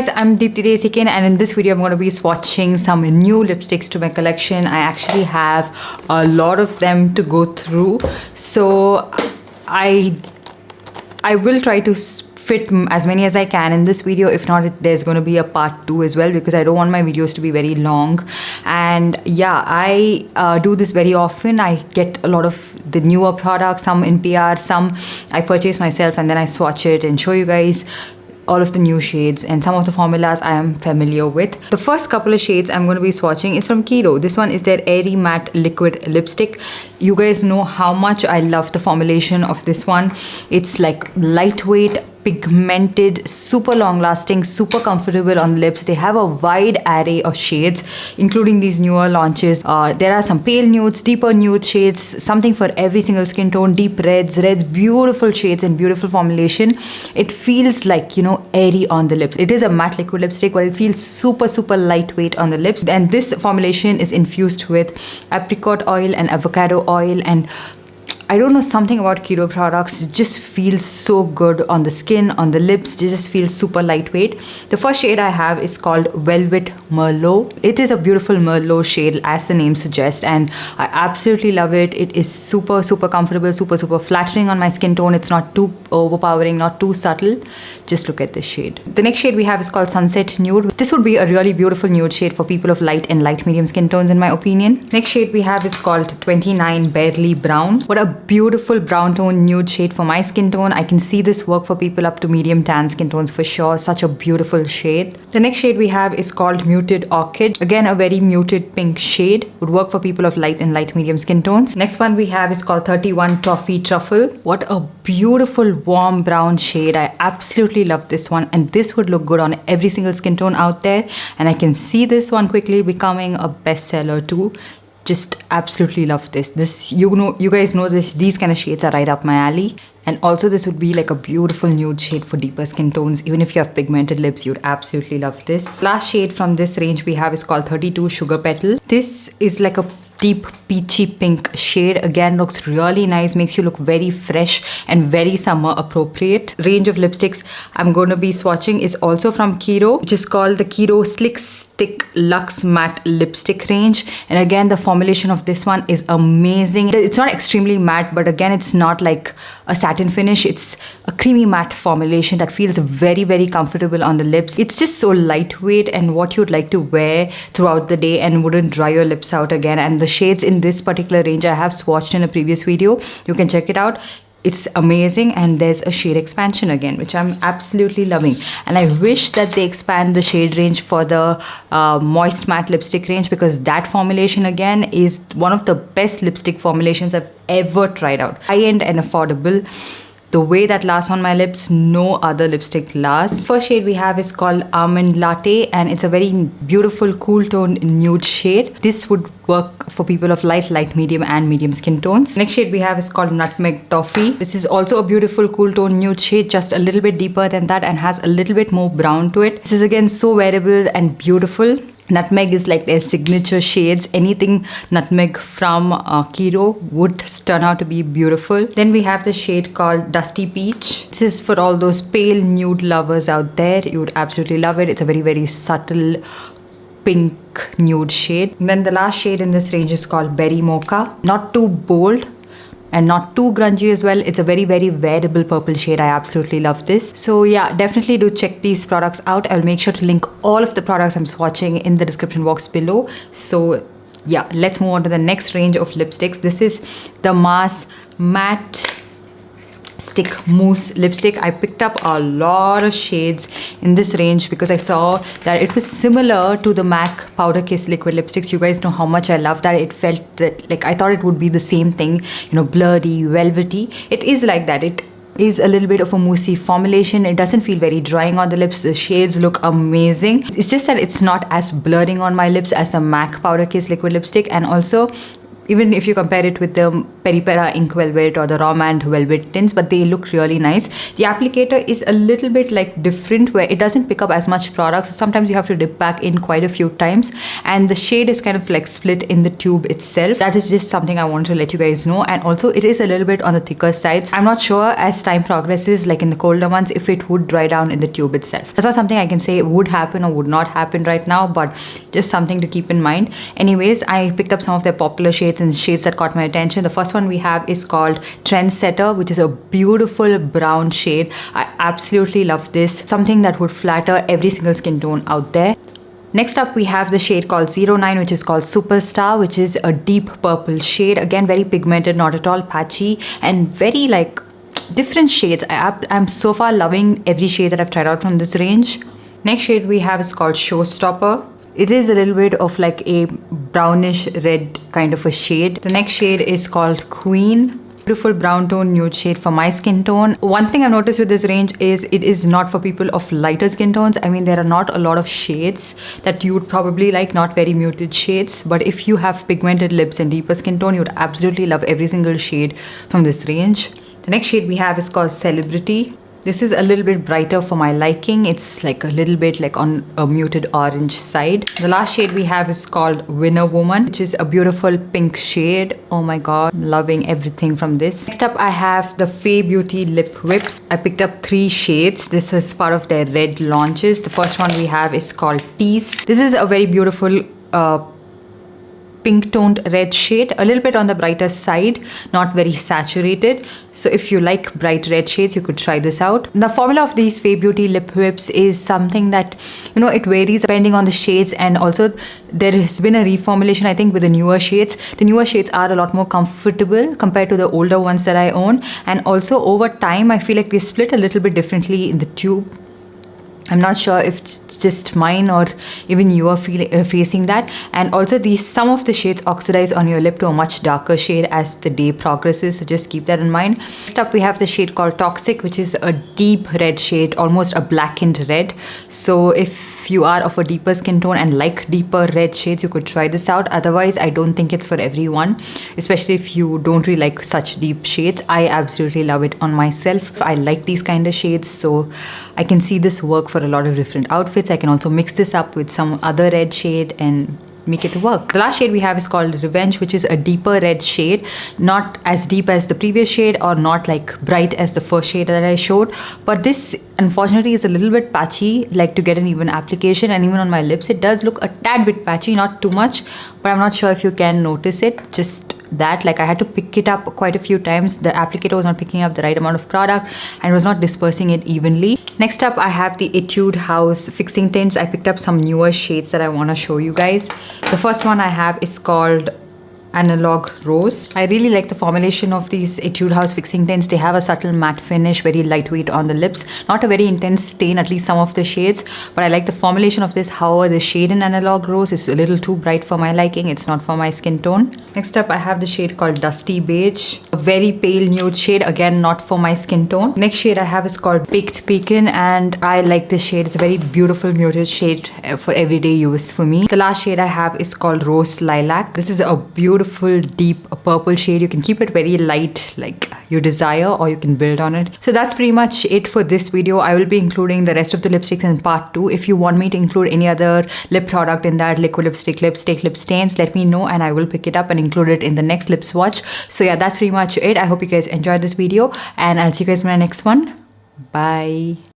Guys, I'm Deepthi Desikan, and in this video I'm going to be swatching some new lipsticks to my collection. I actually have a lot of them to go through, so I will try to fit as many as I can in this video. If not, there's going to be a part 2 as well, because I don't want my videos to be very long. And yeah, I do this very often. I get a lot of the newer products, some in PR, some I purchase myself, and then I swatch it and show you guys all of the new shades, and some of the formulas I am familiar with. The first couple of shades I'm going to be swatching is from Kiro. This one is their Airy Matte Liquid Lipstick. You guys know how much I love the formulation of this one. It's like lightweight, pigmented, super long lasting, super comfortable on the lips. They have a wide array of shades, including these newer launches. There are some pale nudes, deeper nude shades, something for every single skin tone, deep reds, beautiful shades and beautiful formulation. It feels like, you know, airy on the lips. It is a matte liquid lipstick, but it feels super lightweight on the lips. And this formulation is infused with apricot oil and avocado oil, and I don't know, something about Kiro products just feels so good on the skin, on the lips. They just feel super lightweight. The first shade I have is called Velvet Merlot. It is a beautiful Merlot shade, as the name suggests, and I absolutely love it. It is super comfortable, super flattering on my skin tone. It's not too overpowering, not too subtle. Just look at this shade. The next shade we have is called Sunset Nude. This would be a really beautiful nude shade for people of light and light medium skin tones, in my opinion. Next shade we have is called 29 Barely Brown. What a beautiful brown tone nude shade for my skin tone. I can see this work for people up to medium tan skin tones for sure. Such a beautiful shade. The next shade we have is called Muted Orchid. Again, a very muted pink shade. Would work for people of light and light medium skin tones. Next one we have is called 31 Toffee Truffle. What a beautiful warm brown shade. I absolutely love this one, and this would look good on every single skin tone out there, and I can see this one quickly becoming a bestseller too. Just absolutely love this. You guys know this, these kind of shades are right up my alley. And also this would be like a beautiful nude shade for deeper skin tones. Even if you have pigmented lips, you'd absolutely love this. Last shade from this range we have is called 32 Sugar Petal. This is like a deep peachy pink shade. Again, looks really nice, makes you look very fresh and very summer appropriate. Range of lipsticks I'm going to be swatching is also from Kiro, which is called the Kiro Slick Stick Luxe Matte Lipstick range. And again, the formulation of this one is amazing. It's not extremely matte, but again, it's not like a satin finish. It's a creamy matte formulation that feels very comfortable on the lips. It's just so lightweight and what you'd like to wear throughout the day and wouldn't dry your lips out again. And the shades in this particular range I have swatched in a previous video. You can check it out. It's amazing, and there's a shade expansion again, which I'm absolutely loving. And I wish that they expand the shade range for the moist matte lipstick range, because that formulation again is one of the best lipstick formulations I've ever tried out. High-end and affordable. The way that lasts on my lips, no other lipstick lasts. First shade we have is called Almond Latte, and it's a very beautiful cool tone nude shade. This would work for people of light, medium and medium skin tones. Next shade we have is called Nutmeg Toffee. This is also a beautiful cool tone nude shade, just a little bit deeper than that and has a little bit more brown to it. This is again so wearable and beautiful. Nutmeg is like their signature shades. Anything nutmeg from Kiro would turn out to be beautiful. Then we have the shade called Dusty Peach. This is for all those pale nude lovers out there. You would absolutely love it. It's a very subtle pink nude shade. And then the last shade in this range is called Berry Mocha. Not too bold and not too grungy as well. It's a very wearable purple shade. I absolutely love this. So yeah, definitely do check these products out. I'll make sure to link all of the products I'm swatching in the description box below. So yeah, let's move on to the next range of lipsticks. This is the Mars Matte Stick Mousse Lipstick. I picked up a lot of shades in this range because I saw that it was similar to the MAC Powder Kiss Liquid Lipsticks. You guys know how much I love that. It felt that, like, I thought it would be the same thing, you know, blurry, velvety. It is like that. It is a little bit of a moussey formulation. It doesn't feel very drying on the lips. The shades look amazing. It's just that it's not as blurring on my lips as the MAC Powder Kiss Liquid Lipstick, and also even if you compare it with the Peri Pera Ink Velvet or the Romand Velvet tints, but they look really nice. The applicator is a little bit like different, where it doesn't pick up as much product, so sometimes you have to dip back in quite a few times, and the shade is kind of like split in the tube itself. That is just something I want to let you guys know. And also it is a little bit on the thicker sides. I'm not sure as time progresses, like in the colder months, if it would dry down in the tube itself. That's not something I can say would happen or would not happen right now, but just something to keep in mind. Anyways, I picked up some of their popular shades and shades that caught my attention. The first one we have is called Trendsetter, which is a beautiful brown shade. I absolutely love this. Something that would flatter every single skin tone out there. Next up, we have the shade called 09, which is called Superstar, which is a deep purple shade. Again, very pigmented, not at all patchy, and very like different shades. I'm so far loving every shade that I've tried out from this range. Next shade we have is called Showstopper. It is a little bit of like a brownish red kind of a shade. The next shade is called Queen. Beautiful brown tone nude shade for my skin tone. One thing I've noticed with this range is it is not for people of lighter skin tones. I mean, there are not a lot of shades that you would probably like, not very muted shades. But if you have pigmented lips and deeper skin tone, you would absolutely love every single shade from this range. The next shade we have is called Celebrity. This is a little bit brighter for my liking. It's like a little bit like on a muted orange side. The last shade we have is called Winner Woman, which is a beautiful pink shade. Oh my god, I'm loving everything from this. Next up, I have the Fay Beauty Lip Whips. I picked up 3 shades. This was part of their red launches. The first one we have is called Tease. This is a very beautiful pink toned red shade, a little bit on the brighter side, not very saturated. So if you like bright red shades, you could try this out. The formula of these Fay Beauty lip whips is something that, you know, it varies depending on the shades, and also there has been a reformulation, I think, with the newer shades. The newer shades are a lot more comfortable compared to the older ones that I own, and also over time I feel like they split a little bit differently in the tube. I'm not sure if it's just mine or even you are facing that. And also some of the shades oxidize on your lip to a much darker shade as the day progresses, so just keep that in mind. Next up we have the shade called Toxic, which is a deep red shade, almost a blackened red. So if you are of a deeper skin tone and like deeper red shades, you could try this out. Otherwise, I don't think it's for everyone, especially if you don't really like such deep shades. I absolutely love it on myself. I like these kind of shades, so I can see this work for a lot of different outfits. I can also mix this up with some other red shade and make it work. The last shade we have is called Revenge, which is a deeper red shade, not as deep as the previous shade or not like bright as the first shade that I showed, but this unfortunately is a little bit patchy, like to get an even application, and even on my lips it does look a tad bit patchy, not too much, but I'm not sure if you can notice it. Just that, like, I had to pick it up quite a few times. The applicator was not picking up the right amount of product and was not dispersing it evenly. Next up I have the Etude House fixing tints. I picked up some newer shades that I want to show you guys. The first one I have is called Analog Rose. I really like the formulation of these Etude House fixing tints. They have a subtle matte finish, very lightweight on the lips, not a very intense stain, at least some of the shades, but I like the formulation of this. However, the shade in Analog Rose is a little too bright for my liking. It's not for my skin tone. Next up I have the shade called Dusty Beige, a very pale nude shade, again not for my skin tone. Next shade I have is called Baked Pecan, and I like this shade. It's a very beautiful muted shade for everyday use for me. The last shade I have is called Rose Lilac. This is a beautiful deep purple shade. You can keep it very light like you desire, or you can build on it. So that's pretty much it for this video. I will be including the rest of the lipsticks in part 2. If you want me to include any other lip product in that, liquid lipstick, lip stains, let me know and I will pick it up and include it in the next lip swatch. So yeah, that's pretty much it. I hope you guys enjoyed this video, and I'll see you guys in my next one. Bye.